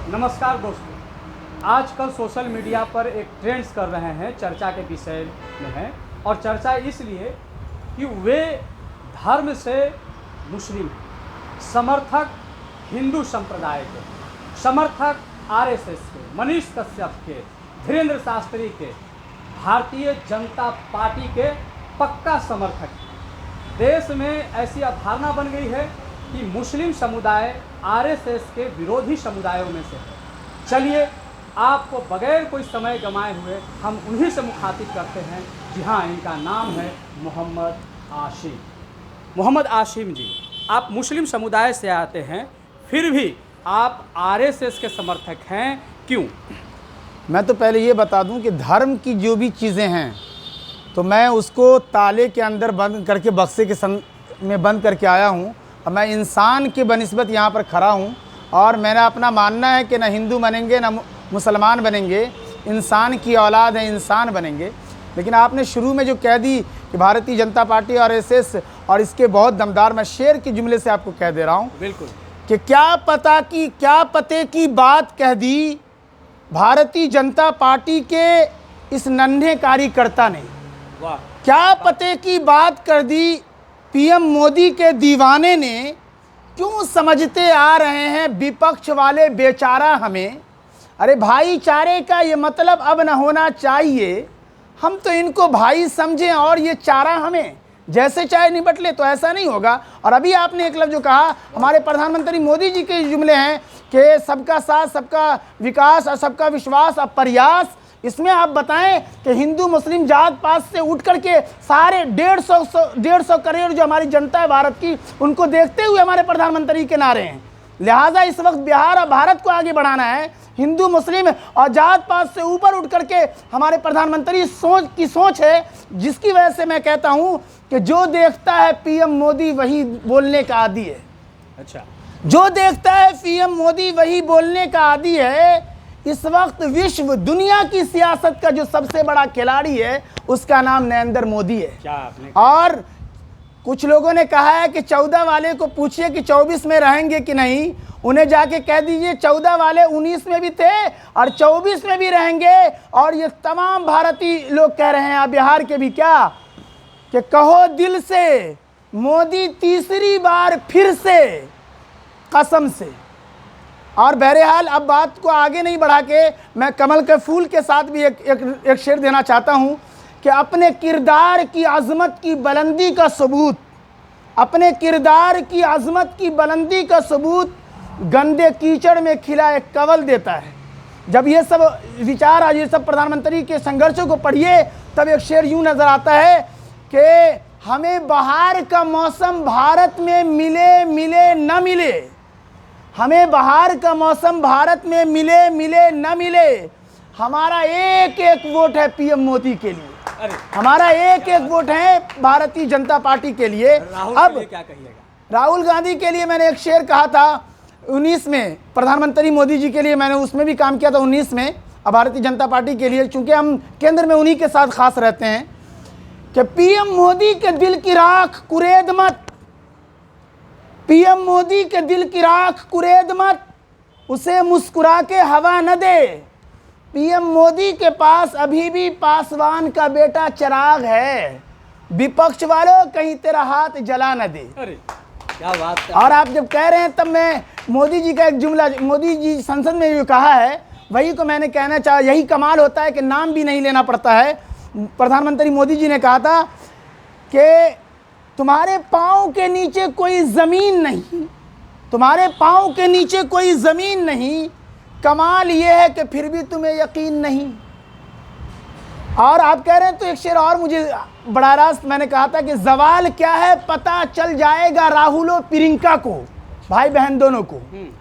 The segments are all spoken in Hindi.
नमस्कार दोस्तों, आजकल सोशल मीडिया पर एक ट्रेंड्स कर रहे हैं, चर्चा के विषय में है। और चर्चा इसलिए कि वे धर्म से मुस्लिम हैं, समर्थक हिंदू संप्रदाय के, समर्थक आरएसएस के, मनीष कश्यप के, धीरेन्द्र शास्त्री के, भारतीय जनता पार्टी के पक्का समर्थक हैं। देश में ऐसी अवधारणा बन गई है कि मुस्लिम समुदाय आरएसएस के विरोधी समुदायों में से है। चलिए, आपको बगैर कोई समय गंवाए हुए हम उन्हीं से मुखातिब करते हैं। जी हाँ, इनका नाम है मोहम्मद आशिम। मोहम्मद आशिम जी, आप मुस्लिम समुदाय से आते हैं, फिर भी आप आरएसएस के समर्थक हैं, क्यों? मैं तो पहले ये बता दूं कि धर्म की जो भी चीज़ें हैं तो मैं उसको ताले के अंदर बंद करके बक्से के में बंद करके आया हूँ। और मैं इंसान के बनिस्बत यहाँ पर खड़ा हूँ और मेरा अपना मानना है कि ना हिंदू बनेंगे ना मुसलमान बनेंगे, इंसान की औलाद है, इंसान बनेंगे। लेकिन आपने शुरू में जो कह दी कि भारतीय जनता पार्टी और आरएसएस, और इसके बहुत दमदार, मैं शेर के जुमले से आपको कह दे रहा हूँ। बिल्कुल कि क्या पते की बात कह दी भारतीय जनता पार्टी के इस नन्हे कार्यकर्ता ने। वाह। क्या पते की बात कर दी पीएम मोदी के दीवाने ने। क्यों समझते आ रहे हैं विपक्ष वाले बेचारा हमें। अरे भाईचारे का ये मतलब अब न होना चाहिए। हम तो इनको भाई समझें और ये चारा हमें जैसे चाहे निपट ले, तो ऐसा नहीं होगा। और अभी आपने एक लफ्ज़ जो कहा, हमारे प्रधानमंत्री मोदी जी के जुमले हैं कि सबका साथ, सबका विकास और सबका विश्वास और प्रयास। इसमें आप बताएं कि हिंदू मुस्लिम जात पात से उठ करके सारे 150 करोड़ जो हमारी जनता है भारत की, उनको देखते हुए हमारे प्रधानमंत्री के नारे हैं। लिहाजा इस वक्त बिहार और भारत को आगे बढ़ाना है। हिंदू मुस्लिम और जात पात से ऊपर उठ करके हमारे प्रधानमंत्री सोच है, जिसकी वजह से मैं कहता हूं कि जो देखता है पीएम मोदी वही बोलने का आदी है। अच्छा, जो देखता है पीएम मोदी वही बोलने का आदी है। इस वक्त विश्व दुनिया की सियासत का जो सबसे बड़ा खिलाड़ी है उसका नाम नरेंद्र मोदी है। क्या आपने और कुछ लोगों ने कहा है कि 14 वाले को पूछिए कि 24 में रहेंगे कि नहीं। उन्हें जाके कह दीजिए 14 वाले 19 में भी थे और 24 में भी रहेंगे। और ये तमाम भारतीय लोग कह रहे हैं, बिहार के भी, क्या कि कहो दिल से मोदी तीसरी बार फिर से, कसम से। और बहरहाल अब बात को आगे नहीं बढ़ा के मैं कमल के फूल के साथ भी एक शेर देना चाहता हूँ कि अपने किरदार की अज़मत की बुलंदी का सबूत, अपने किरदार की अज़मत की बुलंदी का सबूत गंदे कीचड़ में खिला एक कवल देता है। जब ये सब विचार, आज ये सब प्रधानमंत्री के संघर्षों को पढ़िए, तब एक शेर यूँ नज़र आता है कि हमें बहार का मौसम भारत में मिले मिले न मिले, हमें बहार का मौसम भारत में मिले मिले न मिले, हमारा एक एक वोट है पीएम मोदी के लिए। अरे, हमारा एक एक वोट है भारतीय जनता पार्टी के लिए। अब क्या कहिएगा? राहुल गांधी के लिए मैंने एक शेर कहा था 19 में, प्रधानमंत्री मोदी जी के लिए मैंने उसमें भी काम किया था 19 में। अब भारतीय जनता पार्टी के लिए, चूंकि हम केंद्र में उन्हीं के साथ खास रहते हैं, कि पीएम मोदी के दिल की राख कुरेद मत, पीएम मोदी के दिल की राख कुरेद मत, उसे मुस्कुरा के हवा न दे। पीएम मोदी के पास अभी भी पासवान का बेटा चिराग है, विपक्ष वालों कहीं तेरा हाथ जला न दे। अरे क्या बात है। और आप जब कह रहे हैं तब मैं मोदी जी का एक जुमला, मोदी जी संसद में जो कहा है वही को मैंने कहना चाहा। यही कमाल होता है कि नाम भी नहीं लेना पड़ता है। प्रधानमंत्री मोदी जी ने कहा था कि तुम्हारे पाँव के नीचे कोई ज़मीन नहीं, तुम्हारे पाँव के नीचे कोई ज़मीन नहीं, कमाल ये है कि फिर भी तुम्हें यकीन नहीं। और आप कह रहे हैं तो एक शेर और मुझे बड़ा रास्त, मैंने कहा था कि जवाल क्या है पता चल जाएगा राहुल और प्रियंका को, भाई बहन दोनों को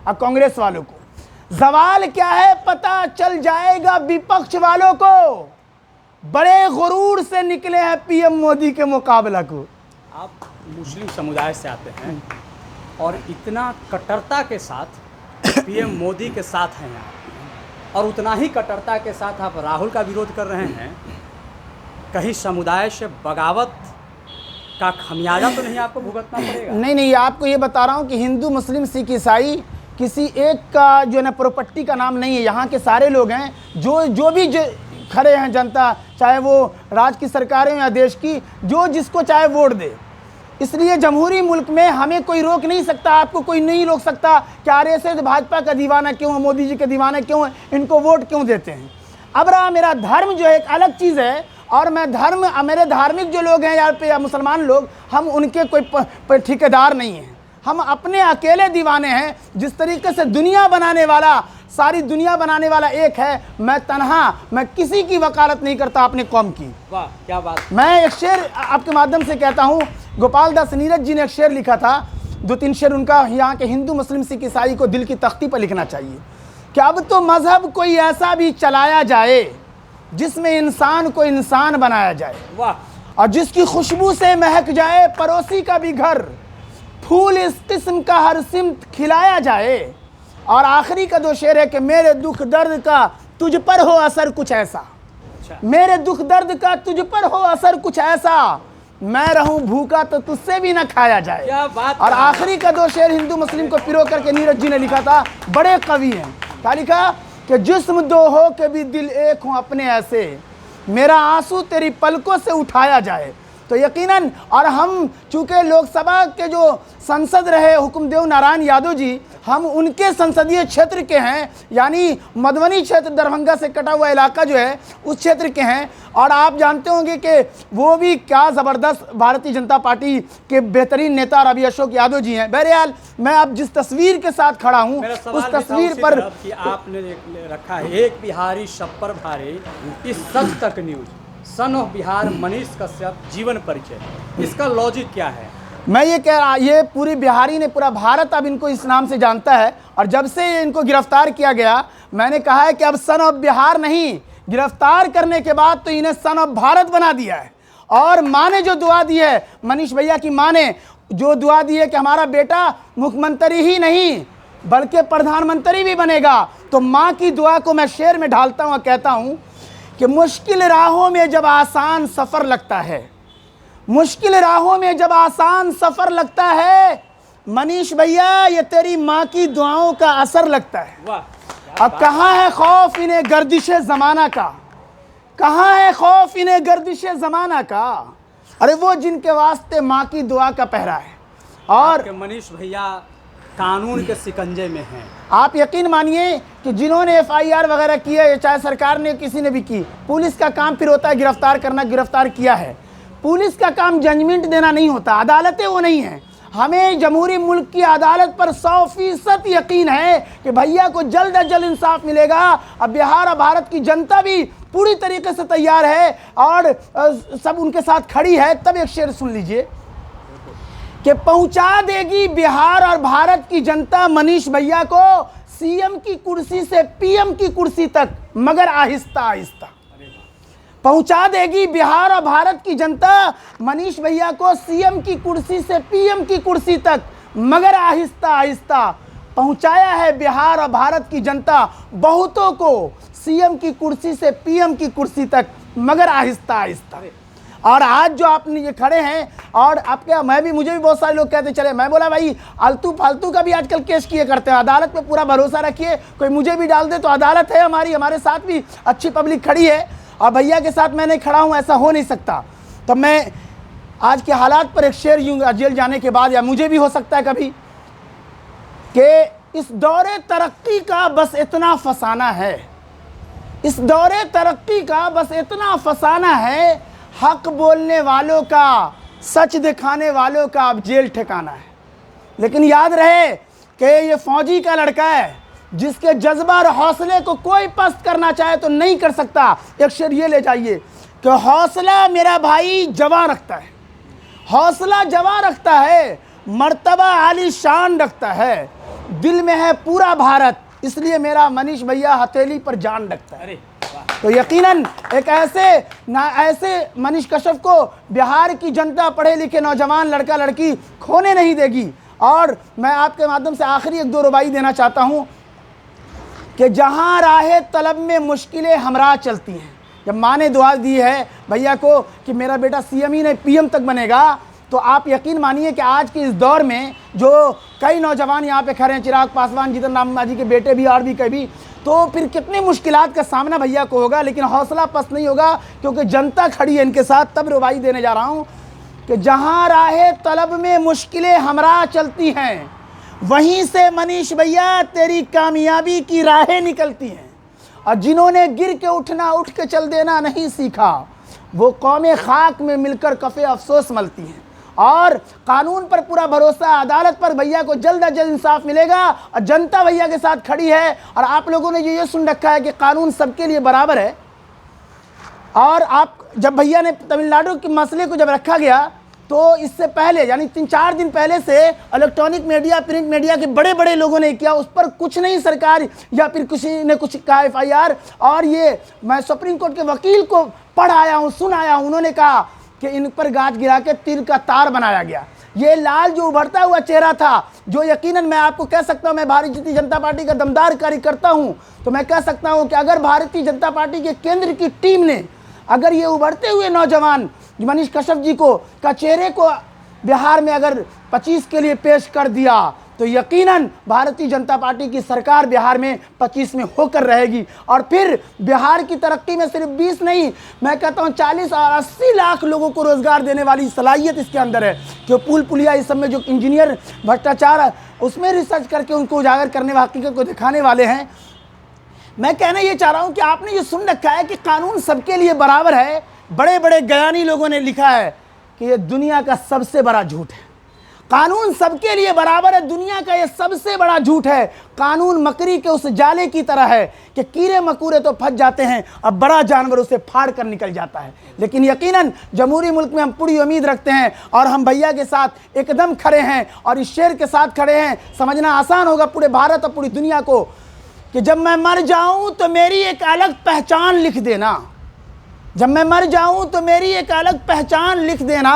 और कांग्रेस वालों को। जवाल क्या है पता चल जाएगा विपक्ष वालों को, बड़े गुरूर से निकले हैं पीएम मोदी के मुकाबला को। आप मुस्लिम समुदाय से आते हैं और इतना कट्टरता के साथ पीएम मोदी के साथ हैं आप, और उतना ही कट्टरता के साथ आप राहुल का विरोध कर रहे हैं। कहीं समुदाय से बगावत का खमियाजा तो नहीं आपको भुगतना पड़ेगा? नहीं, आपको ये बता रहा हूँ कि हिंदू मुस्लिम सिख ईसाई किसी एक का जो है ना प्रॉपर्टी का नाम नहीं है। यहाँ के सारे लोग हैं जो भी खड़े हैं, जनता, चाहे वो राज्य की सरकारें हो या देश की, जो जिसको चाहे वोट दे। इसलिए जमहूरी मुल्क में हमें कोई रोक नहीं सकता, आपको कोई नहीं रोक सकता कि आरएसएस भाजपा का दीवाना क्यों है, मोदी जी के दीवाना क्यों है, इनको वोट क्यों देते हैं। अब रहा मेरा धर्म जो है एक अलग चीज़ है, और मैं मेरे धार्मिक जो लोग हैं यहाँ पे या मुसलमान लोग, हम उनके कोई ठेकेदार नहीं हैं, हम अपने अकेले दीवाने हैं। जिस तरीके से दुनिया बनाने वाला, सारी दुनिया बनाने वाला एक है, मैं तन्हा, मैं किसी की वकालत नहीं करता अपने कौम की। वाह क्या बात। मैं एक शेर आपके माध्यम से कहता हूँ, गोपाल दास नीरज जी ने एक शेर लिखा था, 2-3 शेर उनका यहाँ के हिंदू मुस्लिम सिख ईसाई को दिल की तख्ती पर लिखना चाहिए कि अब तो मजहब कोई ऐसा भी चलाया जाए जिसमें इंसान को इंसान बनाया जाए, वाह, और जिसकी खुशबू से महक जाए पड़ोसी का भी घर, फूल इस किस्म का हर सिमत खिलाया जाए। और आखिरी का 2 शेर है कि मेरे दुख दर्द का तुझ पर हो असर कुछ ऐसा, मेरे दुख दर्द का तुझ पर हो असर कुछ ऐसा, मैं रहूं भूखा तो तुझसे भी ना खाया जाए। क्या बात। और आखिरी का 2 शेर हिंदू मुस्लिम को पिरो करके नीरज जी ने लिखा था, बड़े कवि हैं। क्या लिखा कि जिस्म 2 हो के भी दिल एक हो अपने ऐसे, मेरा आंसू तेरी पलकों से उठाया जाए। तो यकीनन, और हम चूँकि लोकसभा के जो सांसद रहे हुकुमदेव नारायण यादव जी, हम उनके संसदीय क्षेत्र के हैं, यानी मधुबनी क्षेत्र, दरभंगा से कटा हुआ इलाका जो है उस क्षेत्र के हैं। और आप जानते होंगे कि वो भी क्या ज़बरदस्त भारतीय जनता पार्टी के बेहतरीन नेता रवि अशोक यादव जी हैं। बहरहाल मैं अब जिस तस्वीर के साथ खड़ा हूँ उस तस्वीर पर कि आपने रखा है, एक बिहारी शब्बर भारी, इस सच तक news, son of Bihar Manish Kashyap जीवन परिचय, इसका लॉजिक क्या है? मैं ये कह रहा, ये पूरी बिहारी ने, पूरा भारत अब इनको इस नाम से जानता है। और जब से इनको गिरफ्तार किया गया, मैंने कहा है कि अब सन ऑफ बिहार नहीं, गिरफ्तार करने के बाद तो इन्हें सन ऑफ भारत बना दिया है। और माँ ने जो दुआ दी है, मनीष भैया की माँ ने जो दुआ दी है कि हमारा बेटा मुख्यमंत्री ही नहीं बल्कि प्रधानमंत्री भी बनेगा, तो माँ की दुआ को मैं शेर में ढालता हूँ और कहता हूँ कि मुश्किल राहों में जब आसान सफ़र लगता है, मुश्किल राहों में जब आसान सफ़र लगता है, मनीष भैया ये तेरी माँ की दुआओं का असर लगता है। वाह। अब कहाँ है खौफ इन्हें गर्दिशे ज़माना का, कहाँ है खौफ इन्हें गर्दिशे ज़माना का, अरे वो जिनके वास्ते माँ की दुआ का पहरा है। और मनीष भैया कानून के शिकंजे में हैं। आप यकीन मानिए कि जिन्होंने FIR वगैरह की है, चाहे सरकार ने किसी ने भी की, पुलिस का काम फिर होता है गिरफ्तार करना, गिरफ्तार किया है। पुलिस का काम जजमेंट देना नहीं होता, अदालतें वो नहीं हैं। हमें जमहूरी मुल्क की अदालत पर 100% यकीन है कि भैया को जल्द अज जल्द इंसाफ मिलेगा। अब बिहार और भारत की जनता भी पूरी तरीके से तैयार है और सब उनके साथ खड़ी है। तब एक शेर सुन लीजिए कि पहुंचा देगी बिहार और भारत की जनता मनीष भैया को CM की कुर्सी से PM की कुर्सी तक, मगर आहिस्ता आहिस्ता। पहुंचा देगी बिहार और भारत की जनता मनीष भैया को CM की कुर्सी से PM की कुर्सी तक, मगर आहिस्ता आहिस्ता। पहुंचाया है बिहार और भारत की जनता बहुतों को CM की कुर्सी से PM की कुर्सी तक, मगर आहिस्ता आहिस्ता। और आज जो आपने ये खड़े हैं, और आपके मुझे भी बहुत सारे लोग कहते चले, मैं बोला भाई आलतू फालतू का भी आजकल केस किए करते हैं, अदालत पे पूरा भरोसा रखिए, कोई मुझे भी डाल दे तो अदालत है हमारी, हमारे साथ भी अच्छी पब्लिक खड़ी है और भैया के साथ मैं नहीं खड़ा हूँ, ऐसा हो नहीं सकता। तो मैं आज के हालात पर एक शेर यूँ जेल जाने के बाद, या मुझे भी हो सकता है कभी, कि इस दौरे तरक्की का बस इतना फसाना है, इस दौरे तरक्की का बस इतना फसाना है, हक बोलने वालों का, सच दिखाने वालों का अब जेल ठिकाना है। लेकिन याद रहे कि ये फौजी का लड़का है जिसके जज्बा और हौसले को कोई पस्त करना चाहे तो नहीं कर सकता। एक शेर ये ले जाइए कि हौसला मेरा भाई जवां रखता है, हौसला जवां रखता है, मर्तबा आली शान रखता है, दिल में है पूरा भारत, इसलिए मेरा मनीष भैया हथेली पर जान रखता है। तो यकीनन एक ऐसे मनीष कश्यप को बिहार की जनता, पढ़े लिखे नौजवान लड़का लड़की खोने नहीं देगी। और मैं आपके माध्यम से आखिरी 1-2 रुबाई देना चाहता हूँ कि जहाँ राहे तलब में मुश्किलें हमरा चलती हैं। जब माँ ने दुआ दी है भैया को कि मेरा बेटा CM ही नहीं PM तक बनेगा, तो आप यकीन मानिए कि आज के इस दौर में जो कई नौजवान यहाँ पे खड़े हैं, चिराग पासवान, जीतन राम मांझी के बेटे भी और भी कई भी। तो फिर कितनी मुश्किलात का सामना भैया को होगा, लेकिन हौसला पस्त नहीं होगा क्योंकि जनता खड़ी है इनके साथ। तब रुबाई देने जा रहा हूँ कि जहाँ राहे तलब में मुश्किलें हमरा चलती हैं, वहीं से मनीष भैया तेरी कामयाबी की राहें निकलती हैं। और जिन्होंने गिर के उठना उठ के चल देना नहीं सीखा, वो कौमें खाक में मिलकर कफ़े अफसोस मलती हैं। और कानून पर पूरा भरोसा, अदालत पर भैया को जल्द अज जल्द इंसाफ मिलेगा। और जनता भैया के साथ खड़ी है। और आप लोगों ने ये सुन रखा है कि कानून सबके लिए बराबर है। और आप जब भैया ने तमिलनाडु के मसले को जब रखा गया, तो इससे पहले यानी 3-4 दिन पहले से इलेक्ट्रॉनिक मीडिया, प्रिंट मीडिया के बड़े बड़े लोगों ने किया, उस पर कुछ नहीं सरकार या फिर किसी ने कुछ कहा FIR। और ये मैं सुप्रीम कोर्ट के वकील को पढ़ आया हूँ, सुन आया हूँ, उन्होंने कहा कि इन पर गाज गिरा के तीर का तार बनाया गया। ये लाल जो उभरता हुआ चेहरा था, जो यकीनन मैं आपको कह सकता हूँ, मैं भारतीय जनता पार्टी का दमदार कार्यकर्ता हूँ, तो मैं कह सकता हूँ कि अगर भारतीय जनता पार्टी के केंद्र की टीम ने अगर ये उभरते हुए नौजवान मनीष कश्यप जी को का चेहरे को बिहार में अगर 25 के लिए पेश कर दिया, तो यकीनन भारतीय जनता पार्टी की सरकार बिहार में 25 में होकर रहेगी। और फिर बिहार की तरक्की में सिर्फ 20 नहीं, मैं कहता हूँ 40 और 80 लाख लोगों को रोजगार देने वाली सलाहियत इसके अंदर है। जो पुल पुलिया इस सब में जो इंजीनियर भ्रष्टाचार है, उसमें रिसर्च करके उनको उजागर करने व हकीकत को दिखाने वाले हैं। मैं कहना ये चाह रहा हूँ कि आपने ये सुन रखा है कि कानून सबके लिए बराबर है। बड़े बड़े ज्ञानी लोगों ने लिखा है कि ये दुनिया का सबसे बड़ा झूठ है। कानून सबके लिए बराबर है, दुनिया का ये सबसे बड़ा झूठ है। कानून मकड़ी के उस जाले की तरह है कि कीड़े मकोड़े तो फंस जाते हैं और बड़ा जानवर उसे फाड़ कर निकल जाता है। लेकिन यकीनन जमहूरी मुल्क में हम पूरी उम्मीद रखते हैं और हम भैया के साथ एकदम खड़े हैं और इस शेर के साथ खड़े हैं। समझना आसान होगा पूरे भारत और पूरी दुनिया को कि जब मैं मर जाऊं तो मेरी एक अलग पहचान लिख देना। जब मैं मर जाऊं तो मेरी एक अलग पहचान लिख देना।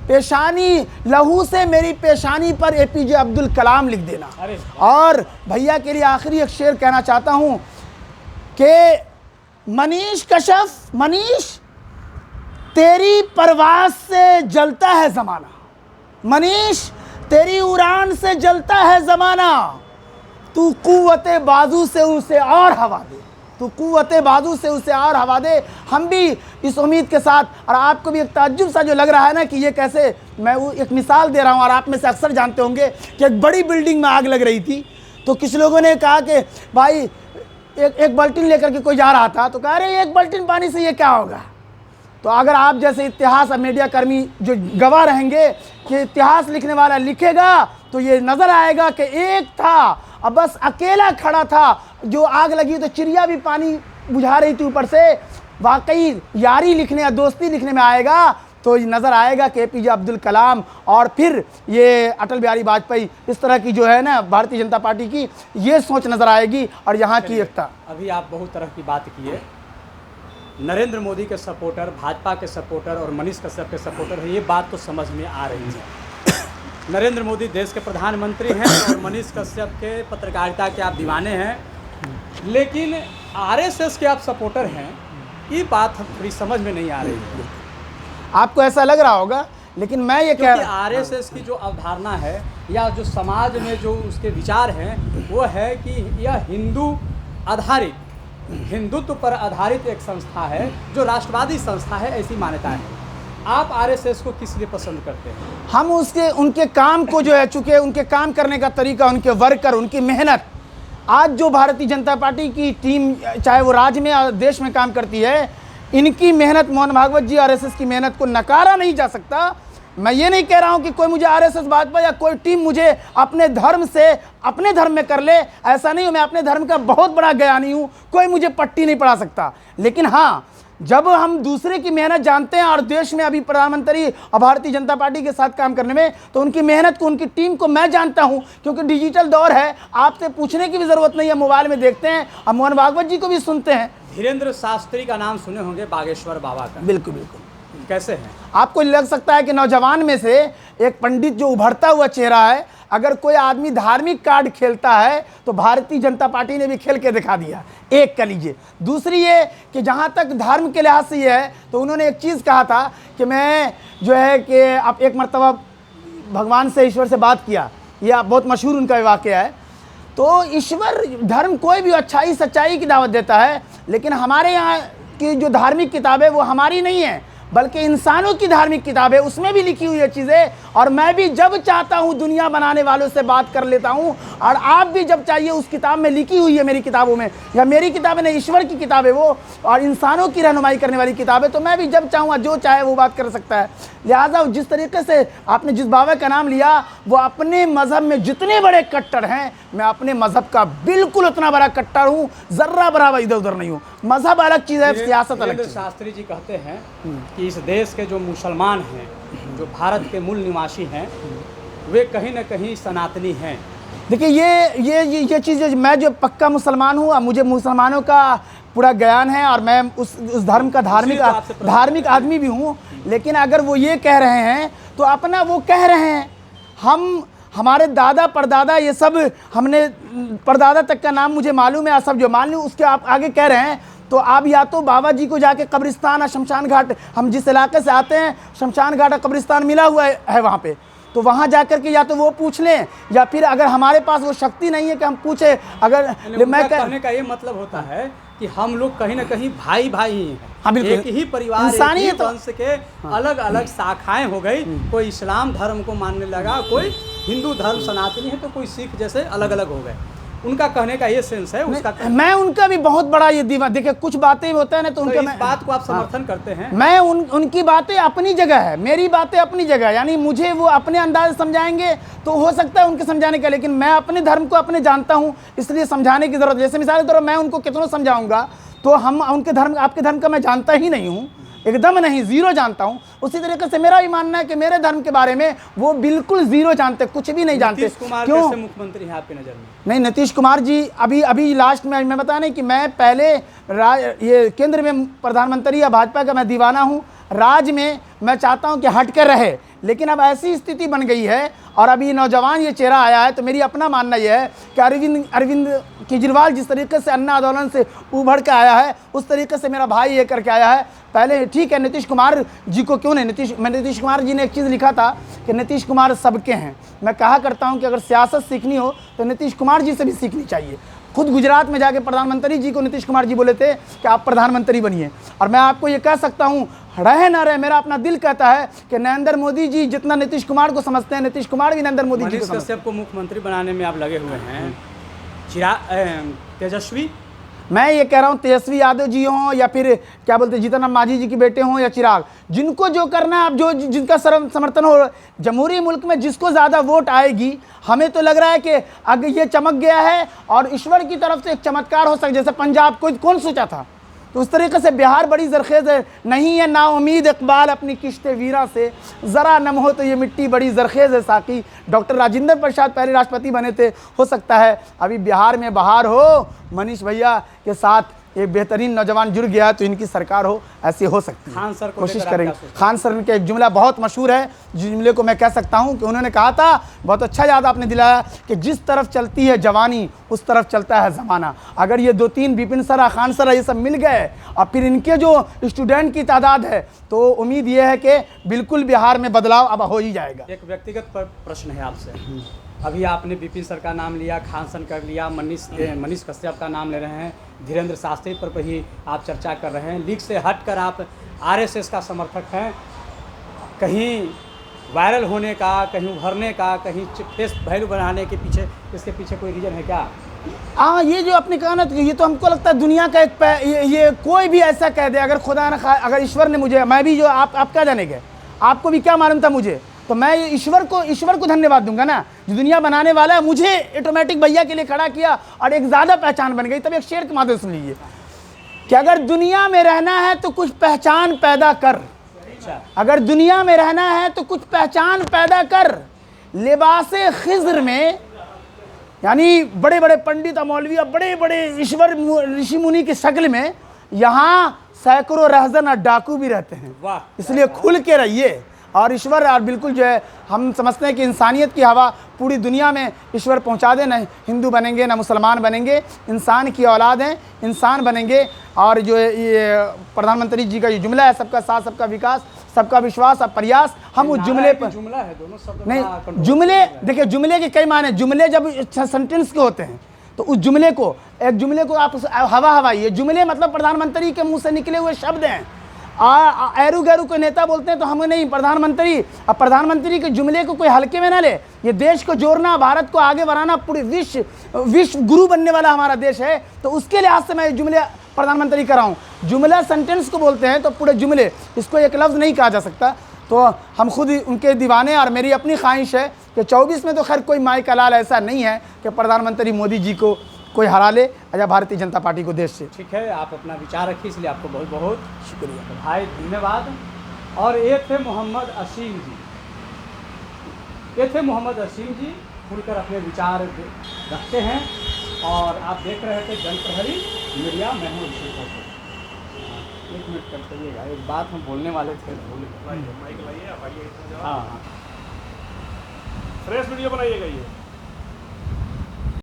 पेशानी लहू से मेरी पेशानी पर APJ अब्दुल कलाम लिख देना। और भैया के लिए आखिरी एक शेर कहना चाहता हूं कि मनीष कश्यप, मनीष तेरी परवाज़ से जलता है ज़माना, मनीष तेरी उड़ान से जलता है ज़माना, तू कुव्वते बाजू से उसे और हवा दे, तू कुव्वते बाजू से उसे और हवा दे। हम भी इस उम्मीद के साथ, और आपको भी एक ताज्जुब सा जो लग रहा है ना कि ये कैसे, मैं वो एक मिसाल दे रहा हूँ और आप में से अक्सर जानते होंगे कि एक बड़ी बिल्डिंग में आग लग रही थी, तो किसी लोगों ने कहा कि भाई एक बाल्टीन लेकर के कोई जा रहा था, तो कह रहे एक बाल्टीन पानी से ये क्या होगा। तो अगर आप जैसे इतिहास और मीडिया कर्मी जो गवाह रहेंगे कि इतिहास लिखने वाला लिखेगा, तो ये नज़र आएगा कि एक था अब बस अकेला खड़ा था, जो आग लगी तो चिड़िया भी पानी बुझा रही थी ऊपर से। वाकई यारी लिखने या दोस्ती लिखने में आएगा तो ये नज़र आएगा कि APJ अब्दुल कलाम और फिर ये अटल बिहारी वाजपेयी, इस तरह की जो है ना भारतीय जनता पार्टी की ये सोच नज़र आएगी और यहाँ की एकता। अभी आप बहुत तरह की बात किए, नरेंद्र मोदी के सपोर्टर, भाजपा के सपोर्टर और मनीष कश्यप के सपोर्टर है, ये बात तो समझ में आ रही है। नरेंद्र मोदी देश के प्रधानमंत्री हैं और मनीष कश्यप के पत्रकारिता के आप दीवाने हैं, लेकिन RSS के आप सपोर्टर हैं, ये बात थोड़ी समझ में नहीं आ रही है। आपको ऐसा लग रहा होगा, लेकिन मैं ये कह रहा हूँ RSS की जो अवधारणा है या जो समाज में जो उसके विचार हैं, वो है कि यह हिंदू आधारित, हिंदुत्व पर आधारित एक संस्था है, जो राष्ट्रवादी संस्था है, ऐसी मान्यता है। आप RSS को किस लिए पसंद करते हैं? हम उनके काम को जो है, चूँकि उनके काम करने का तरीका, उनके वर्कर, उनकी मेहनत, आज जो भारतीय जनता पार्टी की टीम चाहे वो राज्य में या देश में काम करती है, इनकी मेहनत, मोहन भागवत जी RSS की मेहनत को नकारा नहीं जा सकता। मैं ये नहीं कह रहा हूँ कि कोई मुझे RSS भाजपा या कोई टीम मुझे अपने धर्म से अपने धर्म में कर ले, ऐसा नहीं हूँ। मैं अपने धर्म का बहुत बड़ा ज्ञानी हूँ, कोई मुझे पट्टी नहीं पड़ा सकता। लेकिन हाँ, जब हम दूसरे की मेहनत जानते हैं और देश में अभी प्रधानमंत्री और भारतीय जनता पार्टी के साथ काम करने में, तो उनकी मेहनत को, उनकी टीम को मैं जानता हूं, क्योंकि डिजिटल दौर है, आपसे पूछने की भी ज़रूरत नहीं है, मोबाइल में देखते हैं और मोहन भागवत जी को भी सुनते हैं। धीरेन्द्र शास्त्री का नाम सुने होंगे, बागेश्वर बाबा का। बिल्कुल बिल्कुल। कैसे हैं? आपको लग सकता है कि नौजवान में से एक पंडित जो उभरता हुआ चेहरा है, अगर कोई आदमी धार्मिक कार्ड खेलता है तो भारतीय जनता पार्टी ने भी खेल के दिखा दिया, एक कह लीजिए। दूसरी ये कि जहाँ तक धर्म के लिहाज से ये है, तो उन्होंने एक चीज़ कहा था कि मैं जो है कि आप एक मरतबा भगवान से, ईश्वर से बात किया ये बहुत मशहूर उनका वाक़या है। तो ईश्वर धर्म कोई भी अच्छाई सच्चाई की दावत देता है, लेकिन हमारे यहाँ की जो धार्मिक किताब है वो हमारी नहीं है, बल्कि इंसानों की धार्मिक किताब है, उसमें भी लिखी हुई है चीज़ें। और मैं भी जब चाहता हूँ दुनिया बनाने वालों से बात कर लेता हूँ, और आप भी जब चाहिए उस किताब में लिखी हुई है, मेरी किताबों में, या मेरी किताबें नहीं, ईश्वर की किताब है वो, और इंसानों की रहनुमाई करने वाली किताब है। तो मैं भी जब चाहूँगा जो चाहे वो बात कर सकता है। लिहाजा जिस तरीके से आपने जिस बाबा का नाम लिया, वो अपने मज़हब में जितने बड़े कट्टर हैं, मैं अपने मज़हब का बिल्कुल उतना बड़ा कट्टर हूँ, ज़र्रा बराबर इधर उधर नहीं हूँ। मज़हब अलग चीज़ है, सियासत अलग चीज़ है। शास्त्री जी कहते हैं कि इस देश के जो मुसलमान हैं, जो भारत के मूल निवासी हैं, वे कहीं न कहीं सनातनी हैं। देखिए ये चीज़, मैं जो पक्का मुसलमान हूँ, मुझे मुसलमानों का पूरा ज्ञान है, और मैं उस धर्म का धार्मिक आदमी भी हूँ। लेकिन अगर वो ये कह रहे हैं तो अपना वो कह रहे हैं, हमारे दादा परदादा ये सब, हमने परदादा तक का नाम मुझे मालूम है, सब जो मालूम उसके आप आगे कह रहे हैं, तो आप या तो बाबा जी को जाके कब्रिस्तान और शमशान घाट, हम जिस इलाके से आते हैं शमशान घाट और कब्रिस्तान मिला हुआ है वहाँ पे, तो वहाँ जा कर के या तो वो पूछ लें, या फिर अगर हमारे पास वो शक्ति नहीं है कि हम पूछे, अगर मैं कहने का ये मतलब होता है कि हम लोग कहीं ना कहीं भाई ही हैं। हाँ, बिल्कुल। एक ही परिवार, इंसानी एक ही तो वंश के अलग अलग शाखाएं हो गई। कोई इस्लाम धर्म को मानने लगा, कोई हिंदू धर्म सनातनी है, तो कोई सिख जैसे अलग अलग हो गए। उनका कहने का ये सेंस है उसका। मैं उनका भी बहुत बड़ा ये दीवा, देखिए कुछ बातें होता है ना, तो उनके इस बात को आप समर्थन करते हैं। मैं उनकी बातें अपनी जगह है, मेरी बातें अपनी जगह, यानी मुझे वो अपने अंदाज से समझाएंगे तो हो सकता है उनके समझाने का, लेकिन मैं अपने धर्म को अपने जानता हूँ, इसलिए समझाने की जरूरत। जैसे मिसाल के तौर पर मैं उनको कितना समझाऊंगा, तो हम उनके धर्म, आपके धर्म का मैं जानता ही नहीं हूँ, एकदम नहीं, ज़ीरो जानता हूँ। उसी तरीके से मेरा भी मानना है कि मेरे धर्म के बारे में वो बिल्कुल ज़ीरो जानते, कुछ भी नहीं जानते। नीतीश कुमार कैसे मुख्यमंत्री हैं आपकी नज़र में? नहीं, नीतीश कुमार जी अभी लास्ट में मैं बता नहीं कि मैं पहले ये केंद्र में प्रधानमंत्री या भाजपा का मैं दीवाना हूँ, राज्य में मैं चाहता हूँ कि हट कर रहे, लेकिन अब ऐसी स्थिति बन गई है और अभी नौजवान ये चेहरा आया है, तो मेरी अपना मानना यह है कि अरविंद केजरीवाल जिस तरीके से अन्ना आंदोलन से उभर के आया है, उस तरीके से मेरा भाई ये करके आया है। पहले ठीक है, नीतीश कुमार जी को क्यों नहीं, नीतीश कुमार जी ने एक चीज़ लिखा था कि नीतीश कुमार सबके हैं। मैं कहा करता हूँ कि अगर सियासत सीखनी हो तो नीतीश कुमार जी से भी सीखनी चाहिए। खुद गुजरात में जाके प्रधानमंत्री जी को नीतीश कुमार जी बोले थे कि आप प्रधानमंत्री बनिए, और मैं आपको ये कह सकता हूँ, रहे ना रहे, मेरा अपना दिल कहता है कि नरेंद्र मोदी जी जितना नीतीश कुमार को समझते हैं, नीतीश कुमार भी नरेंद्र मोदी जी को समझते हैं। को मुख्यमंत्री बनाने में आप लगे हुए हैं। तेजस्वी, मैं ये कह रहा हूँ, तेजस्वी यादव जी हों या फिर क्या बोलते हैं जीतन राम मांझी जी के बेटे हों या चिराग, जिनको जो करना है, आप जो जिनका समर्थन हो, जमहूरी मुल्क में जिसको ज़्यादा वोट आएगी, हमें तो लग रहा है कि अगर ये चमक गया है और ईश्वर की तरफ से एक चमत्कार हो सकता, जैसे पंजाब को कौन सोचा था, तो उस तरीके से बिहार बड़ी जरखेज़ है, नहीं है ना उम्मीद इकबाल अपनी किश्ते वीरा से, ज़रा नम हो तो ये मिट्टी बड़ी जरखेज़ है साकी। डॉक्टर राजेंद्र प्रसाद पहले राष्ट्रपति बने थे, हो सकता है अभी बिहार में बहार हो, मनीष भैया के साथ एक बेहतरीन नौजवान जुड़ गया तो इनकी सरकार हो, ऐसी हो सकती है। खान सर को कोशिश करेंगे। खान सर का एक जुमला बहुत मशहूर है, जुमले को मैं कह सकता हूं कि उन्होंने कहा था, बहुत अच्छा याद आपने दिलाया, कि जिस तरफ चलती है जवानी उस तरफ चलता है ज़माना। अगर ये 2-3 विपिन सर, खान सर ये सब मिल गए और फिर इनके जो स्टूडेंट की तादाद है, तो उम्मीद ये है कि बिल्कुल बिहार में बदलाव अब हो ही जाएगा। एक व्यक्तिगत प्रश्न है आपसे, अभी आपने विपिन सर का नाम लिया, खान सर कर लिया, मनीष कश्यप का नाम ले रहे हैं, धीरेन्द्र शास्त्री पर ही आप चर्चा कर रहे हैं, लीग से हटकर आप आरएसएस का समर्थक हैं। कहीं वायरल होने का, कहीं उभरने का, कहीं फेस वैल्यू बढ़ाने के पीछे, इसके पीछे कोई रीज़न है क्या? हाँ, ये जो आपने कहा ना, तो ये तो हमको लगता है दुनिया का एक ये कोई भी ऐसा कह दे, अगर खुदा न खा, अगर ईश्वर ने मुझे, मैं भी जो आप क्या जानेंगे, आपको भी क्या मालूम था मुझे, तो मैं ईश्वर को धन्यवाद दूंगा ना, जो दुनिया बनाने वाला है, मुझे ऑटोमेटिक भैया के लिए खड़ा किया और एक ज़्यादा पहचान बन गई। तब एक शेर के माध्यम सुन लीजिए कि अगर दुनिया में रहना है तो कुछ पहचान पैदा कर, अगर दुनिया में रहना है तो कुछ पहचान पैदा कर। लिबासे खिज़्र में, यानी बड़े बड़े पंडित और मौलवी और बड़े बड़े ईश्वर ऋषि मुनि की शक्ल में यहाँ सैकड़ों रहज़न और डाकू भी रहते हैं, इसलिए खुल के रहिए। और ईश्वर, और बिल्कुल जो है हम समझते हैं कि इंसानियत की हवा पूरी दुनिया में ईश्वर पहुंचा दे, न हिंदू बनेंगे न मुसलमान बनेंगे, इंसान की औलाद हैं, इंसान बनेंगे। और जो ये प्रधानमंत्री जी का ये जुमला है, सबका साथ सबका विकास, सबका विश्वास और प्रयास, हम उस जुमले पर जुमला है, दोनों शब्द नहीं, बड़ा control जुमले कर रहे हैं। देखिए, जुमले के कई माने, जुमले जब सेंटेंस के होते हैं तो उस जुमले को, एक जुमले को आप हवा हवाई, ये जुमले मतलब प्रधानमंत्री के मुंह से निकले हुए शब्द हैं। एरू गैरू को नेता बोलते हैं तो हम नहीं, प्रधानमंत्री। अब प्रधानमंत्री के जुमले को कोई हल्के में ना ले, ये देश को जोड़ना, भारत को आगे बढ़ाना, पूरे विश्व गुरु बनने वाला हमारा देश है, तो उसके लिहाज से मैं जुमले प्रधानमंत्री कर रहा हूँ। जुमला सेंटेंस को बोलते हैं तो पूरे जुमले, इसको एक लफ्ज़ नहीं कहा जा सकता। तो हम खुद ही उनके दीवाने, और मेरी अपनी ख्वाहिश है कि 24 में तो खैर कोई माई का लाल ऐसा नहीं है कि प्रधानमंत्री मोदी जी को कोई हरा ले या भारतीय जनता पार्टी को देश से। ठीक है, आप अपना विचार रखिए, इसलिए आपको बहुत बहुत शुक्रिया। तो भाई धन्यवाद। और ये थे मोहम्मद असीम जी, ये थे मोहम्मद असीम जी, खुलकर अपने विचार रखते हैं। और आप देख रहे थे जन प्रहरी मीडिया, मैं हूँ अभिषेक ठाकुर। एक मिनट कर करिएगा, एक बात हम बोलने वाले थे, भूल गए। माइक लाइए, आप आइए। हाँ हाँ, फ्रेश वीडियो बनाइएगा ये।